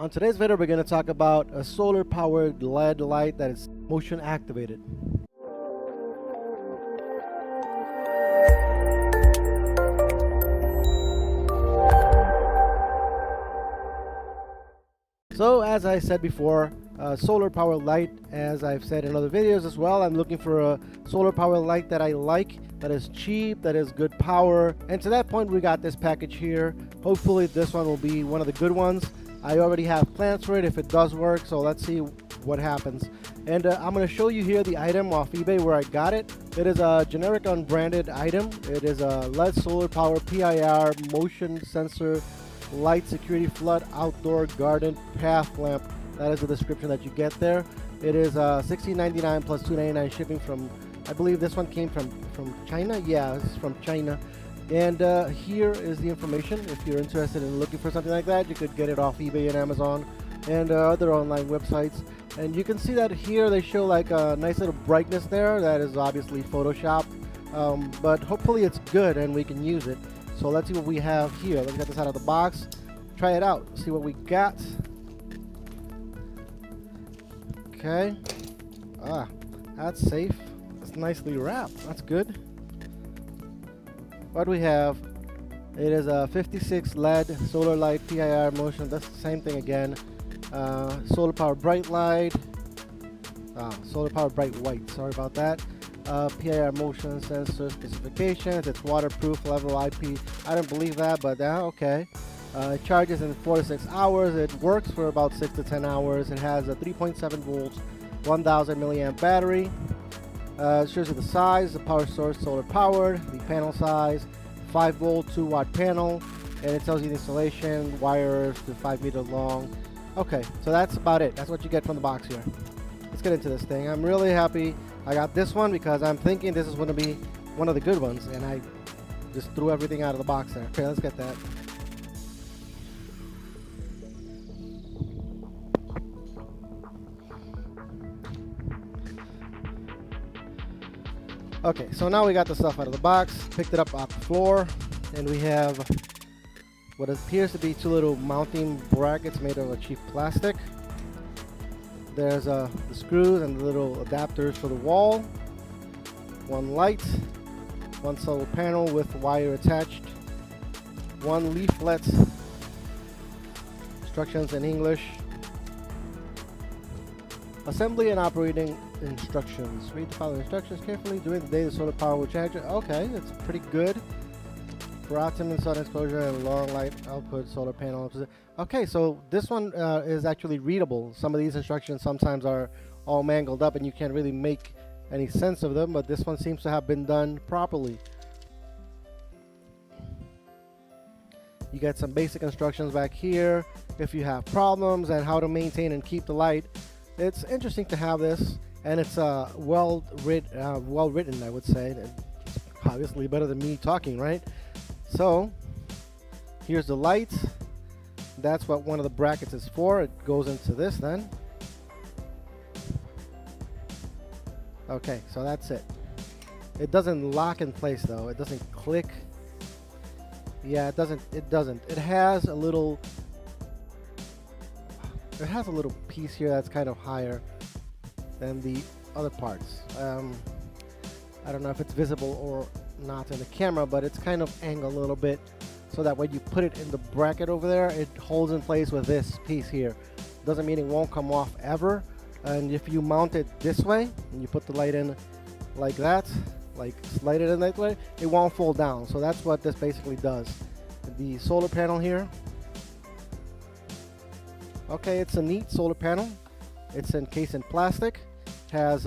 On today's video, we're going to talk about a solar-powered LED light that is motion activated. So as I said before, solar power light, as I've said in other videos as well, I'm looking for a solar power light that I like, that is cheap, that is good power. And to that point, we got this package here. Hopefully this one will be one of the good ones. I already have plans for it if it does work, so let's see what happens. And I'm going to show you here the item off eBay where I got it. It is a generic unbranded item. It is a LED solar power PIR motion sensor light security flood outdoor garden path lamp. That is the description that you get there. It is $16.99 plus $2.99 shipping from, I believe this one came from China. Yeah, it's from China. And here is the information. If you're interested in looking for something like that, you could get it off eBay and Amazon and other online websites. And you can see that here they show like a nice little brightness there. That is obviously Photoshop, but hopefully it's good and we can use it. So let's see what we have here. Let's get this out of the box, try it out, see what we got. Okay, that's safe. It's nicely wrapped. That's good. What do we have? It is a 56 LED solar light PIR motion. That's the same thing again. Solar power bright light. Solar power bright white. Sorry about that. PIR motion sensor specifications. It's waterproof, level IP. I don't believe that, but okay. It charges in 4 to 6 hours. It works for about 6 to 10 hours. It has a 3.7 volts, 1000 milliamp battery. It shows you the size, the power source, solar powered, the panel size, 5 volt, 2 watt panel, and it tells you the installation, wires to 5 meter long. Okay, so that's about it. That's what you get from the box here. Let's get into this thing. I'm really happy I got this one because I'm thinking this is going to be one of the good ones, and I just threw everything out of the box there. Okay, let's get that. Okay, so now we got the stuff out of the box, picked it up off the floor, and we have what appears to be 2 little mounting brackets made of a cheap plastic. There's the screws and the little adapters for the wall, 1 light, 1 solar panel with wire attached, 1 leaflet, instructions in English, assembly and operating instructions. Read the following instructions carefully. During the day, the solar power will charge it. Okay, that's pretty good. For optimum sun exposure and long light output, solar panel. Okay, so this one is actually readable. Some of these instructions sometimes are all mangled up and you can't really make any sense of them, but this one seems to have been done properly. You get some basic instructions back here if you have problems and how to maintain and keep the light. It's interesting to have this, and it's well written, I would say. It's obviously better than me talking, right? So here's the light. That's what one of the brackets is for. It goes into this then. Okay, so that's it. It doesn't lock in place though. It doesn't click. Yeah, it doesn't. It has a little piece here that's kind of higher than the other parts. I don't know if it's visible or not in the camera, but it's kind of angled a little bit so that when you put it in the bracket over there, it holds in place with this piece here. Doesn't mean it won't come off ever. And if you mount it this way and you put the light in like that, like slide it in that way, it won't fall down. So that's what this basically does. The solar panel here. Okay, it's a neat solar panel. It's encased in plastic. It has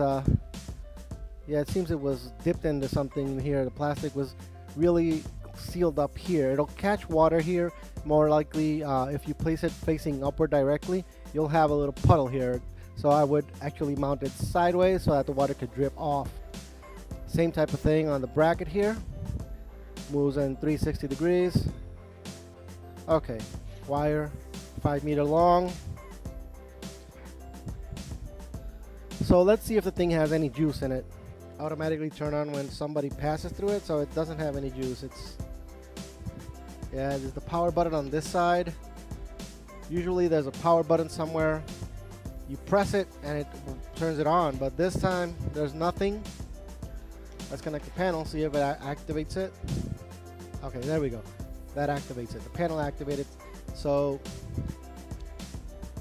yeah, it seems it was dipped into something here. The plastic was really sealed up here. It'll catch water here. More likely, if you place it facing upward directly, you'll have a little puddle here. So I would actually mount it sideways so that the water could drip off. Same type of thing on the bracket here. Moves in 360 degrees. Okay, wire 5 meter long. So let's see if the thing has any juice in it. Automatically turn on when somebody passes through it, so it doesn't have any juice. Yeah, there's the power button on this side. Usually there's a power button somewhere. You press it and it turns it on, but this time there's nothing. Let's connect the panel, see if it activates it. Okay, there we go. That activates it. The panel activated. So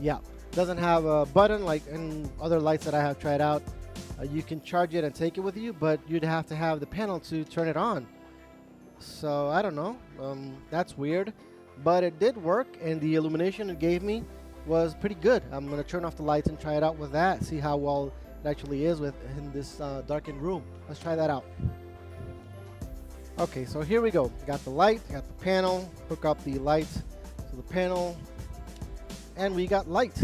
yeah, doesn't have a button like in other lights that I have tried out. You can charge it and take it with you, but you'd have to have the panel to turn it on. So I don't know. That's weird, but it did work, and the illumination it gave me was pretty good. I'm gonna turn off the lights and try it out with that. See how well it actually is with in this darkened room. Let's try that out. Okay, so here we go. Got the light, got the panel. Hook up the light to the panel, and we got light.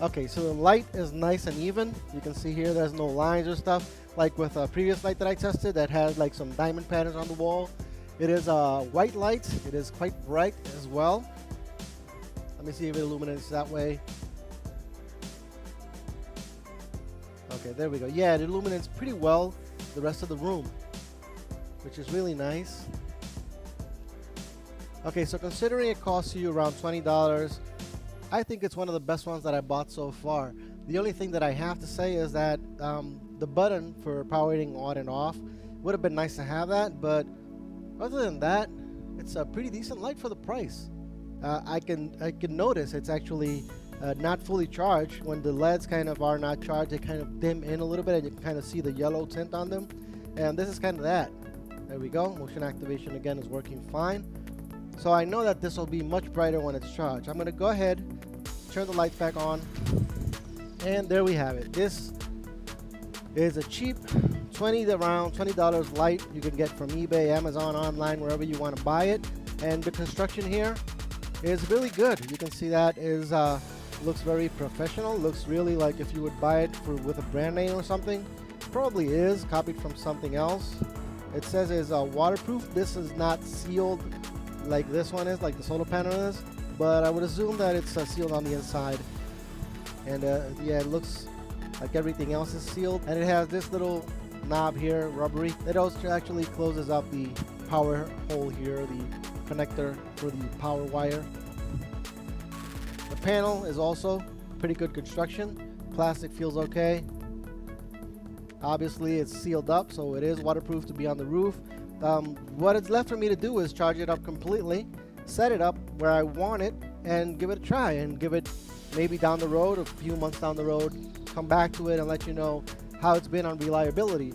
Okay, so the light is nice and even. You can see here there's no lines or stuff like with a previous light that I tested that has like some diamond patterns on the wall. It is a white light. It is quite bright as well. Let me see if it illuminates that way. Okay, there we go. Yeah, it illuminates pretty well the rest of the room, which is really nice. Okay, so considering it costs you around $20, I think it's one of the best ones that I bought so far. The only thing that I have to say is that the button for powering on and off would have been nice to have that, but other than that, it's a pretty decent light for the price. I can notice it's actually not fully charged. When the LEDs kind of are not charged, they kind of dim in a little bit and you can kind of see the yellow tint on them, and this is kind of that. There we go. Motion activation again is working fine. So I know that this will be much brighter when it's charged. I'm going to go ahead, turn the lights back on, and there we have it. This is a cheap around $20 light you can get from eBay, Amazon, online, wherever you want to buy it. And the construction here is really good. You can see that is looks very professional. Looks really like if you would buy it with a brand name or something. Probably is copied from something else. It says it's waterproof. This is not sealed like this one is, like the solar panel is, but I would assume that it's sealed on the inside. And yeah, it looks like everything else is sealed, and it has this little knob here, rubbery, that also actually closes up the power hole here, the connector for the power wire. The panel is also pretty good construction. Plastic feels okay. Obviously it's sealed up, so it is waterproof to be on the roof. What is left for me to do is charge it up completely, set it up where I want it, and give it a try, and give it maybe down the road, a few months down the road, come back to it and let you know how it's been on reliability.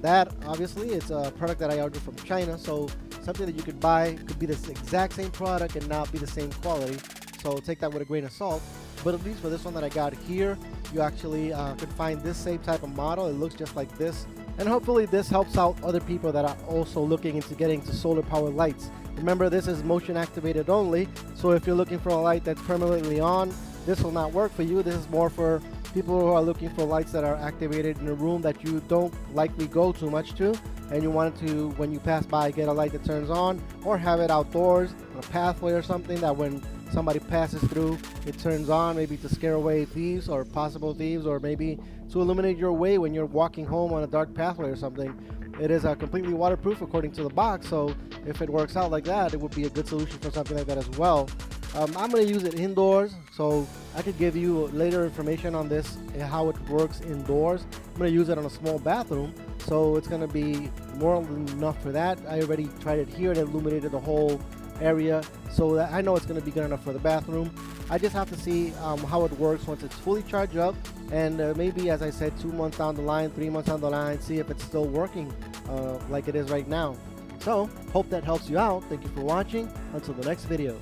That obviously it's a product that I ordered from China, so something that you could buy could be the exact same product and not be the same quality, so take that with a grain of salt. But at least for this one that I got here, you actually could find this same type of model. It looks just like this, and hopefully this helps out other people that are also looking into getting to solar power lights. Remember, this is motion activated only, so if you're looking for a light that's permanently on, this will not work for you. This is more for people who are looking for lights that are activated in a room that you don't likely go too much to, and you want to, when you pass by, get a light that turns on, or have it outdoors on a pathway or something that when somebody passes through, it turns on, maybe to scare away thieves or possible thieves, or maybe to illuminate your way when you're walking home on a dark pathway or something. It is completely waterproof according to the box, so if it works out like that, it would be a good solution for something like that as well. I'm going to use it indoors, so I could give you later information on this and how it works indoors. I'm going to use it on a small bathroom, so it's going to be more than enough for that. I already tried it here and it illuminated the whole area, so that I know it's going to be good enough for the bathroom. I just have to see how it works once it's fully charged up, and maybe, as I said, 2 months down the line, 3 months down the line, see if it's still working like it is right now. So hope that helps you out. Thank you for watching. Until the next video.